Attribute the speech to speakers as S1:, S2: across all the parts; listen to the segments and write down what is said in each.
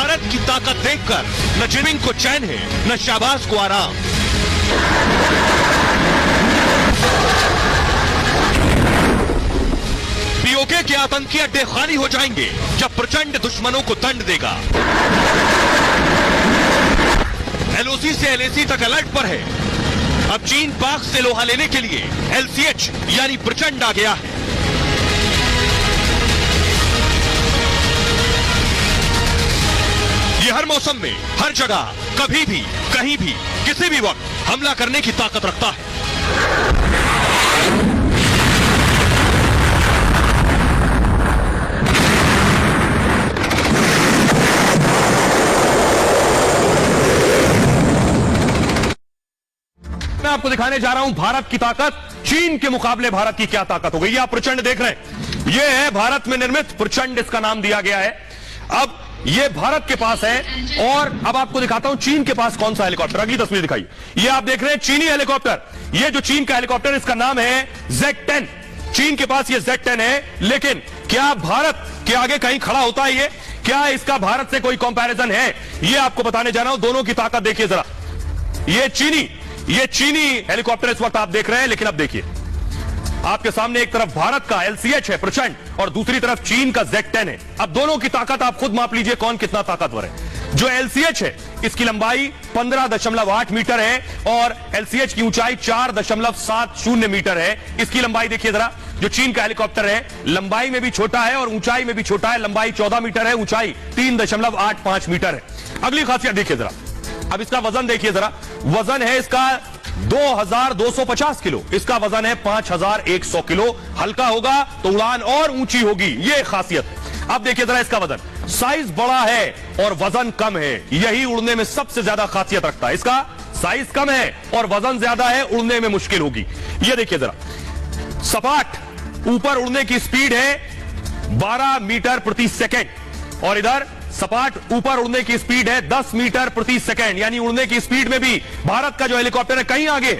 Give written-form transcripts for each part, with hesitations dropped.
S1: भारत की ताकत देखकर न जिमिंग को चैन है, न शाहबाज को आराम। पीओके के आतंकी अड्डे खाली हो जाएंगे जब प्रचंड दुश्मनों को दंड देगा। एलओसी से एलएसी तक अलर्ट पर है। अब चीन पाक से लोहा लेने के लिए एलसीएच यानी प्रचंड आ गया है। ये हर मौसम में, हर जगह, कभी भी, कहीं भी, किसी भी वक्त हमला करने की ताकत रखता है। मैं आपको दिखाने जा रहा हूं भारत की ताकत। चीन के मुकाबले भारत की क्या ताकत हो गई। आप प्रचंड देख रहे हैं, यह है भारत में निर्मित प्रचंड, इसका नाम दिया गया है। अब ये भारत के पास है और अब आपको दिखाता हूं चीन के पास कौन सा हेलीकॉप्टर। अगली तस्वीर दिखाइए। ये आप देख रहे हैं चीनी हेलीकॉप्टर। ये जो चीन का हेलीकॉप्टर, इसका नाम है Z10। चीन के पास ये Z10 है, लेकिन क्या भारत के आगे कहीं खड़ा होता है ये? क्या इसका भारत से कोई कंपैरिजन है? ये आपको बताने जा रहा हूं। दोनों की ताकत देखिए जरा। ये चीनी हेलीकॉप्टर इस वक्त आप देख रहे हैं, लेकिन अब देखिए आपके सामने एक तरफ भारत का एलसीएच है प्रचंड और दूसरी तरफ चीन का Z10 है। अब दोनों की ताकत आप खुद माप लीजिए कौन कितना ताकतवर है। जो एलसीएच है इसकी लंबाई 15.8 मीटर है और एलसीएच की ऊंचाई 4.70 मीटर है। इसकी लंबाई देखिए जरा। जो चीन का हेलीकॉप्टर है लंबाई में भी छोटा है और ऊंचाई में भी छोटा है। लंबाई 14 मीटर है, ऊंचाई 3.85 मीटर है। अगली खासियत देखिए जरा। अब इसका वजन देखिए जरा। वजन है इसका 2250 किलो। इसका वजन है 5100 किलो। हल्का होगा तो उड़ान और ऊंची होगी, ये खासियत है। अब देखिए जरा इसका वजन। साइज बड़ा है और वजन कम है, यही उड़ने में सबसे ज्यादा खासियत रखता है। इसका साइज कम है और वजन ज्यादा है, उड़ने में मुश्किल होगी। ये देखिए जरा। सपाट ऊपर उड़ने की स्पीड है 12 मीटर प्रति सेकेंड और इधर सपाट ऊपर उड़ने की स्पीड है 10 मीटर प्रति सेकेंड। यानी उड़ने की स्पीड में भी भारत का जो हेलीकॉप्टर है कहीं आगे।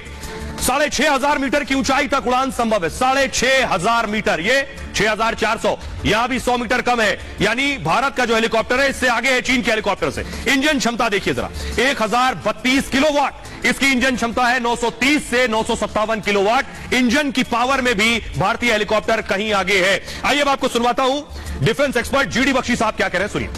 S1: 6500 मीटर की ऊंचाई तक उड़ान संभव है। 6500 मीटर, ये 6400, यहां भी 100 मीटर कम है। यानी भारत का जो हेलीकॉप्टर है इससे आगे है चीन के हेलीकॉप्टर से। इंजन क्षमता देखिए जरा। 1032 किलोवाट इसकी इंजन क्षमता है। 930 से 957 किलोवाट इंजन की पावर में भी भारतीय हेलीकॉप्टर कहीं आगे है। आइए अब आपको सुनवाता हूं डिफेंस एक्सपर्ट जीडी बख्शी साहब क्या कह रहे हैं, सुनिए।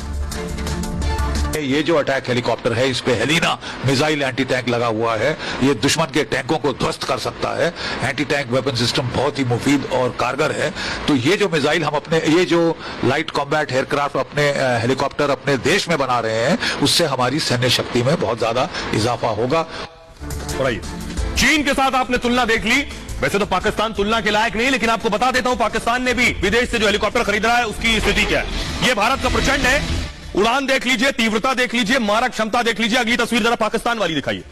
S2: ये जो अटैक हेलीकॉप्टर है इस पे हेलिना मिसाइल एंटी टैंक लगा हुआ है। ये दुश्मन के टैंकों को ध्वस्त कर सकता है। एंटी टैंक वेपन सिस्टम बहुत ही मुफीद और कारगर है। तो ये जो मिसाइल हम अपने, ये जो लाइट कॉम्बैट एयरक्राफ्ट अपने हेलीकॉप्टर अपने देश में बना रहे हैं, उससे हमारी सैन्य शक्ति में बहुत ज्यादा इजाफा होगा।
S1: चीन के साथ आपने तुलना देख ली। वैसे तो पाकिस्तान तुलना के लायक नहीं, लेकिन आपको बता देता हूं पाकिस्तान ने भी विदेश से जो हेलीकॉप्टर खरीद रहा है उसकी स्थिति क्या है। ये भारत का प्रचंड है। उड़ान देख लीजिए, तीव्रता देख लीजिए, मारक क्षमता देख लीजिए। अगली तस्वीर जरा पाकिस्तान वाली दिखाइए।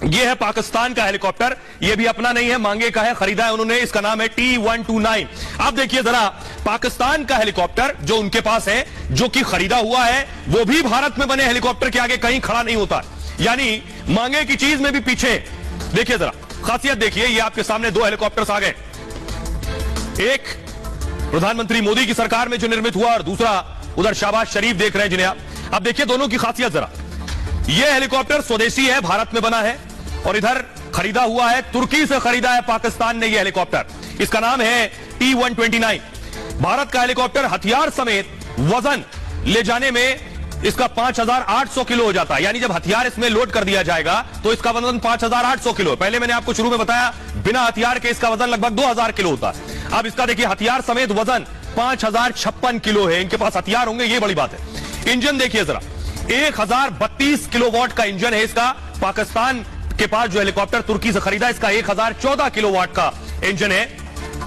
S1: यह है पाकिस्तान का हेलीकॉप्टर। यह भी अपना नहीं है, मांगे का है, खरीदा है उन्होंने। इसका नाम है T129। अब देखिए जरा पाकिस्तान का हेलीकॉप्टर जो उनके पास है, जो कि खरीदा हुआ है, वो भी भारत में बने हेलीकॉप्टर के आगे कहीं खड़ा नहीं होता। यानी मांगे की चीज में भी पीछे। देखिए जरा खासियत देखिए। ये आपके सामने दो हेलीकॉप्टर्स आ गए। एक प्रधानमंत्री मोदी की सरकार में जो निर्मित हुआ और दूसरा उधर शहबाज शरीफ देख रहे हैं जिन्हें आप। अब देखिए दोनों की खासियत जरा। यह हेलीकॉप्टर स्वदेशी है, भारत में बना है और इधर खरीदा हुआ है, तुर्की से खरीदा है पाकिस्तान ने यह हेलीकॉप्टर। इसका नाम है T129। भारत का हेलीकॉप्टर हथियार समेत वजन ले जाने में इसका 5800 किलो हो जाता है। यानी जब हथियार इसमें लोड कर दिया जाएगा तो इसका वजन 5800 किलो है। पहले मैंने आपको शुरू में बताया बिना हथियार के इसका वजन लगभग 2000 किलो होता है। अब इसका देखिए हथियार समेत वजन 5056 किलो है। इनके पास हथियार होंगे, ये बड़ी बात है। इंजन देखिए जरा। 1032 किलोवाट का इंजन है इसका। पाकिस्तान के पास जो हेलीकॉप्टर तुर्की से खरीदा इसका 1014 किलोवाट का इंजन है।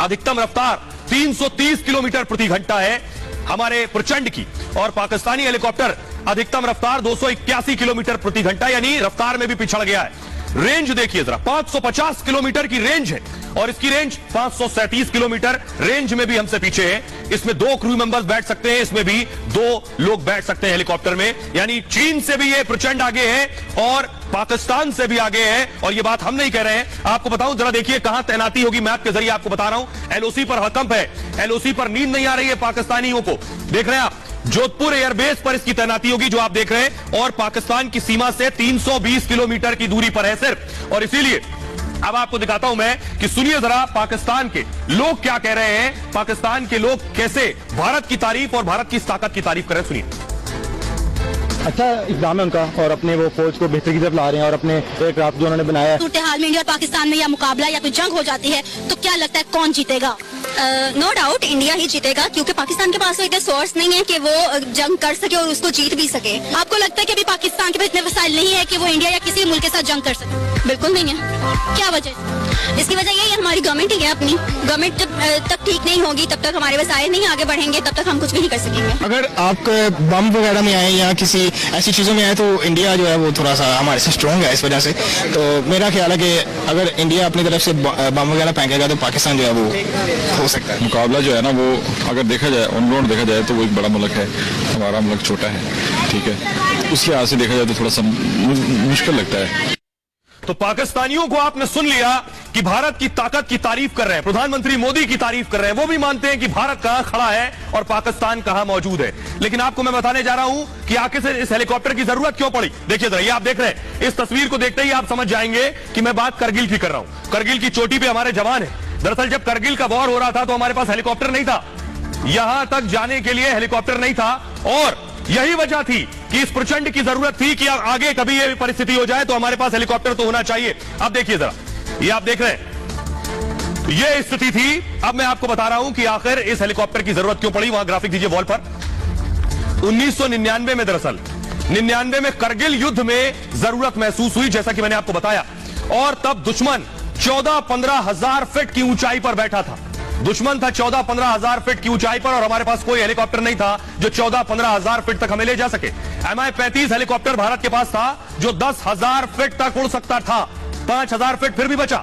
S1: अधिकतम रफ्तार 330 किलोमीटर प्रति घंटा है हमारे प्रचंड की, और पाकिस्तानी हेलीकॉप्टर अधिकतम रफ्तार 281 किलोमीटर प्रति घंटा, यानी रफ्तार में भी पिछड़ गया है। रेंज देखिए जरा। 550 किलोमीटर की रेंज है और इसकी रेंज 537 किलोमीटर। रेंज में भी हमसे पीछे है। इसमें 2 क्रू मेंबर्स बैठ सकते हैं, इसमें भी 2 लोग बैठ सकते हैं हेलीकॉप्टर में। यानी चीन से भी ये प्रचंड आगे है और पाकिस्तान से भी आगे है। और ये बात हम नहीं कह रहे हैं, आपको बताऊं जरा देखिए कहां तैनाती होगी। मैप के जरिए आपको बता रहा हूं। एलओसी पर हकम है, एलओसी पर नींद नहीं आ रही है पाकिस्तानियों को। देख रहे हैं आप जोधपुर एयरबेस पर इसकी तैनाती होगी जो आप देख रहे हैं, और पाकिस्तान की सीमा से 320 किलोमीटर की दूरी पर है सिर्फ। और इसीलिए अब आपको दिखाता हूं मैं कि सुनिए जरा पाकिस्तान के लोग क्या कह रहे हैं, पाकिस्तान के लोग कैसे भारत की तारीफ और भारत की इस ताकत की तारीफ कर रहे हैं। सुनिए।
S3: अच्छा इक़दाम है उनका और अपने वो फौज को बेहतर की तरफ ला रहे हैं और अपने एयरक्राफ्ट जो उन्होंने बनाया है।
S4: सूरत हाल में इंडिया और पाकिस्तान में या मुकाबला या कोई जंग हो जाती है तो क्या लगता है कौन जीतेगा? नो डाउट इंडिया ही जीतेगा, क्योंकि पाकिस्तान के पास तो इतने सोर्स नहीं है कि वो जंग कर सके और उसको जीत भी सके। आपको लगता है कि अभी पाकिस्तान के पास इतने वसाइल नहीं है कि वो इंडिया या किसी मुल्क के साथ जंग कर सके? बिल्कुल नहीं है। क्या वजह? इसकी वजह यही है हमारी गवर्नमेंट ही है। अपनी गवर्नमेंट जब तक ठीक नहीं होगी तब तक हमारे वसाइल नहीं आगे बढ़ेंगे, तब तक हम कुछ भी नहीं कर सकेंगे।
S5: अगर आप बम वगैरह में आए या किसी ऐसी चीज़ों में आए तो इंडिया जो है वो थोड़ा सा हमारे से स्ट्रॉन्ग है इस वजह से। तो मेरा ख्याल है कि अगर इंडिया अपनी तरफ से बम वगैरह फेंकेगा तो पाकिस्तान जो है वो हो सकता है।
S6: मुकाबला जो है ना वो अगर देखा जाए ऑन ग्राउंड देखा जाए तो वो एक बड़ा मुल्क है, हमारा मुल्क छोटा है, ठीक है। उसके लिहाज से देखा जाए तो थोड़ा सा मुश्किल लगता है।
S1: तो पाकिस्तानियों को आपने सुन लिया कि भारत की ताकत की तारीफ कर रहे हैं, प्रधानमंत्री मोदी की तारीफ कर रहे हैं। वो भी मानते हैं कि भारत कहां खड़ा है और पाकिस्तान कहां मौजूद है। लेकिन आपको मैं बताने जा रहा हूं कि आखिर से इस हेलीकॉप्टर की जरूरत क्यों पड़ी। देखिए जरा, ये आप देख रहे हैं, इस तस्वीर को देखते ही आप समझ जाएंगे कि मैं बात करगिल की कर रहा हूं। करगिल की चोटी पे हमारे जवान है। दरअसल जब करगिल का वॉर हो रहा था तो हमारे पास हेलीकॉप्टर नहीं था, यहां तक जाने के लिए हेलीकॉप्टर नहीं था, और यही वजह थी कि इस प्रचंड की जरूरत थी कि आगे कभी ये परिस्थिति हो जाए तो हमारे पास हेलीकॉप्टर तो होना चाहिए। अब देखिए जरा, ये आप देख रहे हैं, ये स्थिति थी। अब मैं आपको बता रहा हूं कि आखिर इस हेलीकॉप्टर की जरूरत क्यों पड़ी। वहां ग्राफिक दीजिए वॉल पर। 1999 में, दरअसल 99 में करगिल युद्ध में जरूरत महसूस हुई, जैसा कि मैंने आपको बताया, और तब दुश्मन 14-15 हजार फीट की ऊंचाई पर बैठा था। दुश्मन था 14-15 हजार फीट की ऊंचाई पर, और हमारे पास कोई हेलीकॉप्टर नहीं था जो 14-15 हजार फीट तक हमें ले जा सके। MI-35 हेलीकॉप्टर भारत के पास था जो 10,000 फीट तक उड़ सकता था। 5,000 फीट फिर भी बचा।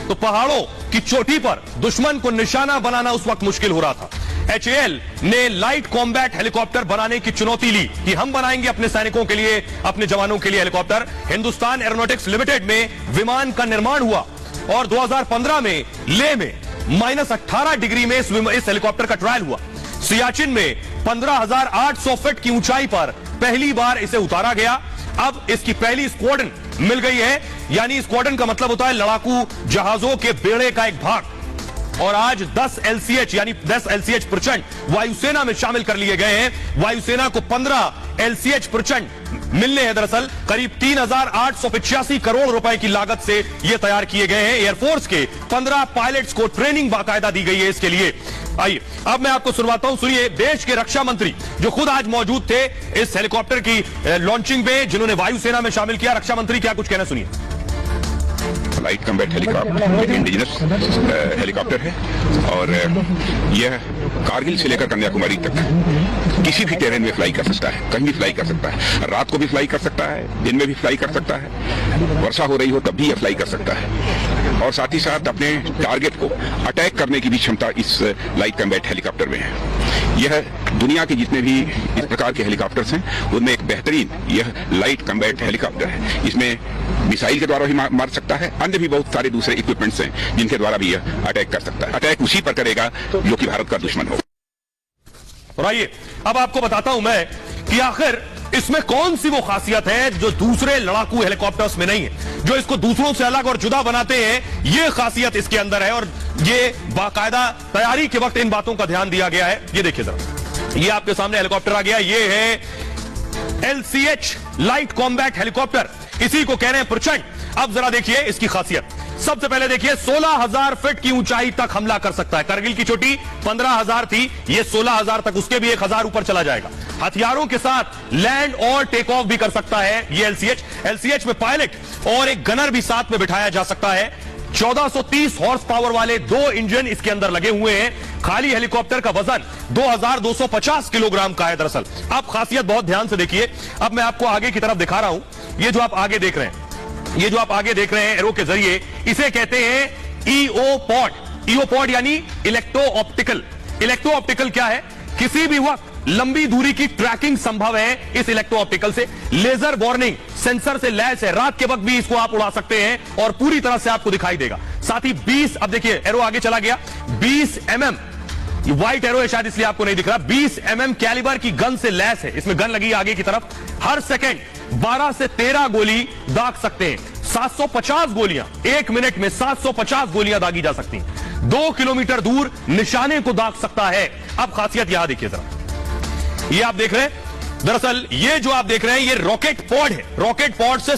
S1: तो पहाड़ों की चोटी पर दुश्मन को निशाना बनाना उस वक्त मुश्किल हो रहा था। HAL ने लाइट कॉम्बैट हेलीकॉप्टर बनाने की चुनौती ली कि हम बनाएंगे अपने सैनिकों के लिए, अपने जवानों के लिए हेलीकॉप्टर। हिंदुस्तान एरोनॉटिक्स लिमिटेड में विमान का निर्माण हुआ और 2015 में लेह में -18 डिग्री में इस हेलीकॉप्टर का ट्रायल हुआ। सियाचिन में 15,800 फीट की ऊंचाई पर पहली बार इसे उतारा गया। अब इसकी पहली स्क्वाड्रन मिल गई है, यानी स्क्वाड्रन का मतलब होता है लड़ाकू जहाजों के बेड़े का एक भाग। और आज 10 LCH यानी 10 LCH प्रचंड वायुसेना में शामिल कर लिए गए हैं। वायुसेना को 15 LCH प्रचंड मिलने हैं। दरअसल करीब 3,885 करोड़ रुपए की लागत से ये तैयार किए गए हैं। एयरफोर्स के 15 पायलट्स को ट्रेनिंग बाकायदा दी गई है इसके लिए। आइए अब मैं आपको सुनवाता हूं, सुनिए। देश के रक्षा मंत्री जो खुद आज मौजूद थे इस हेलीकॉप्टर की लॉन्चिंग में, जिन्होंने वायुसेना में शामिल किया, रक्षा मंत्री क्या कुछ कहना, सुनिए।
S7: Light combat helicopter indigenous helicopter है और यह कारगिल से लेकर कन्याकुमारी तक किसी भी टेरेन में फ्लाई कर सकता है, कहीं भी फ्लाई कर सकता है। रात को भी फ्लाई कर सकता है, दिन में भी फ्लाई कर सकता है, वर्षा हो रही हो तब भी यह फ्लाई कर सकता है। और साथ ही साथ अपने टारगेट को अटैक करने की भी क्षमता इस लाइट कॉम्बैट हेलीकॉप्टर में है। यह दुनिया के जितने भी इस प्रकार के हेलीकॉप्टर्स हैं उनमें एक बेहतरीन यह लाइट कॉम्बैट हेलीकॉप्टर है। इसमें मिसाइल के द्वारा भी मार सकता है, अन्य भी बहुत सारे दूसरे इक्विपमेंट्स हैं जिनके द्वारा भी यह अटैक कर सकता है। अटैक उसी पर करेगा जो कि भारत का दुश्मन हो।
S1: और आइए अब आपको बताता हूं मैं कि आखिर इसमें कौन सी वो खासियत है जो दूसरे लड़ाकू हेलीकॉप्टर्स में नहीं है, जो इसको दूसरों से अलग और जुदा बनाते हैं। ये खासियत इसके अंदर है और ये बाकायदा तैयारी के वक्त इन बातों का ध्यान दिया गया है। ये देखिए जरा, ये आपके सामने हेलीकॉप्टर आ गया। ये है LCH लाइट कॉम्बैट हेलीकॉप्टर, इसी को कह रहे हैं प्रचंड। अब जरा देखिए इसकी खासियत। सबसे पहले देखिए 16,000 फीट की ऊंचाई तक हमला कर सकता है। करगिल की चोटी 15,000 थी, ये 16,000 तक, उसके भी 1,000 ऊपर चला जाएगा। हथियारों के साथ लैंड और टेक ऑफ भी कर सकता है ये LCH। LCH में पायलट और एक गनर भी साथ में बिठाया जा सकता है। 1430 हॉर्स पावर वाले 2 इंजन इसके अंदर लगे हुए हैं। खाली हेलीकॉप्टर का वजन 2250 किलोग्राम का है दरअसल। अब खासियत बहुत ध्यान से देखिए। अब मैं आपको आगे की तरफ दिखा रहा हूं। ये जो आप आगे देख रहे हैं, ये जो आप आगे देख रहे हैं एरो के जरिए, इसे कहते हैं EO पॉड। EO पॉड यानी इलेक्ट्रो ऑप्टिकल। इलेक्ट्रो ऑप्टिकल क्या है? किसी भी वक्त लंबी दूरी की ट्रैकिंग संभव है इस इलेक्ट्रो ऑप्टिकल से। लेजर वार्निंग सेंसर से लैस है, रात के वक्त भी इसको आप उड़ा सकते हैं और पूरी तरह से आपको दिखाई देगा। साथ ही 20, अब देखिए एरो आगे चला गया, 20 mm ये व्हाइट एरो है, शायद इसलिए आपको नहीं दिख रहा। 20 mm कैलिबर की गन से लैस है, इसमें गन लगी है आगे की तरफ। हर सेकंड 12 से 13 गोली दाग सकते हैं। 750 गोलियां, 1 मिनट में 750 गोलियां दागी जा सकती हैं। 2 किलोमीटर दूर निशाने को दाग सकता है। अब खासियत यहां देखिए जरा, ये आप देख रहे हैं, दरअसल ये जो आप देख रहे हैं ये रॉकेट पॉड है। रॉकेट पॉड से